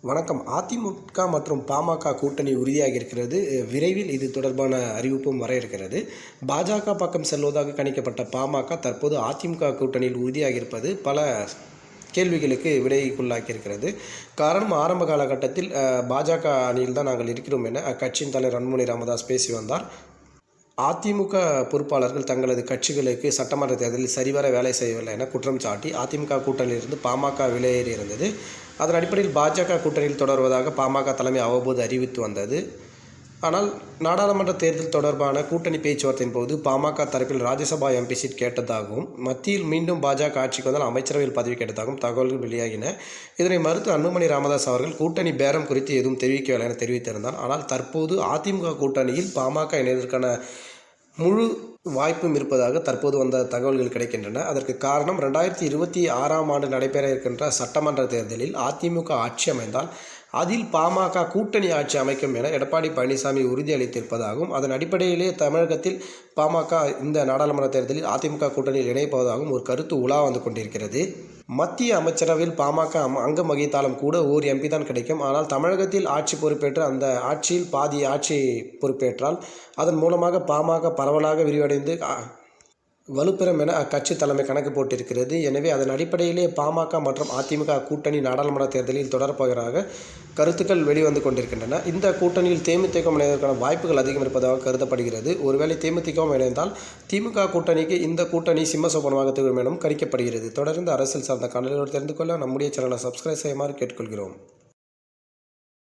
வணக்கம். அதிமுக மற்றும் பாமக கூட்டணி உறுதியாகி இருக்கிறது. விரைவில் இது தொடர்பான அறிவிப்பும் வர இருக்கிறது. பாஜக பக்கம் செல்வதாக கணிக்கப்பட்ட பாமக தற்போது அதிமுக கூட்டணியில் உறுதியாகி இருப்பது பல கேள்விகளுக்கு விடைக்குள்ளாக்கி இருக்கிறது. காரணம், ஆரம்ப காலகட்டத்தில் பாஜக அணியில் தான் நாங்கள் இருக்கிறோம் என அக்கட்சியின் தலைவர் அன்புமணி ராமதாஸ் பேசி வந்தார். அதிமுக பொறுப்பாளர்கள் தங்களது கட்சிகளுக்கு சட்டமன்ற தேர்தலில் சரிவர வேலை செய்யவில்லை என குற்றம் சாட்டி அதிமுக கூட்டணியிலிருந்து பாமக வெளியேறி இருந்தது. அதன் அடிப்படையில் பாஜக கூட்டணியில் தொடர்வதாக பாமக தலைமை அவ்வப்போது அறிவித்து வந்தது. ஆனால் நாடாளுமன்ற தேர்தல் தொடர்பான கூட்டணி பேச்சுவார்த்தையின் போது பாமக தரப்பில் ராஜ்யசபா எம்பி சீட் கேட்டதாகவும் மத்தியில் மீண்டும் பாஜக ஆட்சிக்கு வந்தால் அமைச்சரவையில் பதவி கேட்டதாகவும் தகவல்கள் வெளியாகின. இதனை மறுத்து அன்புமணி ராமதாஸ் அவர்கள் கூட்டணி பேரம் குறித்து எதுவும் தெரிவிக்கவில்லை என தெரிவித்திருந்தார். ஆனால் தற்போது அதிமுக கூட்டணியில் பாமக இணைவதற்கான முழு வாய்ப்பும் இருப்பதாக தற்போது வந்த தகவல்கள் கிடைக்கின்றன. அதற்கு காரணம், 2026ஆம் ஆண்டு நடைபெற இருக்கின்ற சட்டமன்ற தேர்தலில் அதிமுக ஆட்சி அமைந்தால் அதில் பாமக கூட்டணி ஆட்சி அமைக்கும் என எடப்பாடி பழனிசாமி உறுதியளித்திருப்பதாகவும், அதன் அடிப்படையிலே தமிழகத்தில் பாமக இந்த நாடாளுமன்ற தேர்தலில் அதிமுக கூட்டணியில் இணைப்பதாகவும் ஒரு கருத்து உலா வந்து கொண்டிருக்கிறது. மத்திய அமைச்சரவையில் பாமக அங்கம் வகித்தாலும் கூட ஓர் எம்பி தான் கிடைக்கும். ஆனால் தமிழகத்தில் ஆட்சி பொறுப்பேற்று அந்த ஆட்சியில் பாதி ஆட்சி பொறுப்பேற்றால் அதன் மூலமாக பாமக பரவலாக விரிவடைந்து வலுப்பெறும் என அக்கட்சி தலைமை கணக்கு போட்டிருக்கிறது. எனவே அதன் அடிப்படையிலே பாமக மற்றும் அதிமுக கூட்டணி நாடாளுமன்ற தேர்தலில் தொடரப்போவதாக கருத்துக்கள் வெளிவந்து கொண்டிருக்கின்றன. இந்த கூட்டணியில் தேமுதிக இணைவதற்கான வாய்ப்புகள் அதிகம் இருப்பதாக கருதப்படுகிறது. ஒருவேளை தேமுதிகவும் இணைந்தால் திமுக கூட்டணிக்கு இந்த கூட்டணி சிம்மசோபனமாக திகழும் எனவும் கணிக்கப்படுகிறது. தொடர்ந்து அரசியல் சார்ந்த காணொலிகளோடு தெரிந்து கொள்ள நம்முடைய சேனலை சப்ஸ்கிரைப் செய்யுமாறு கேட்டுக்கொள்கிறோம்.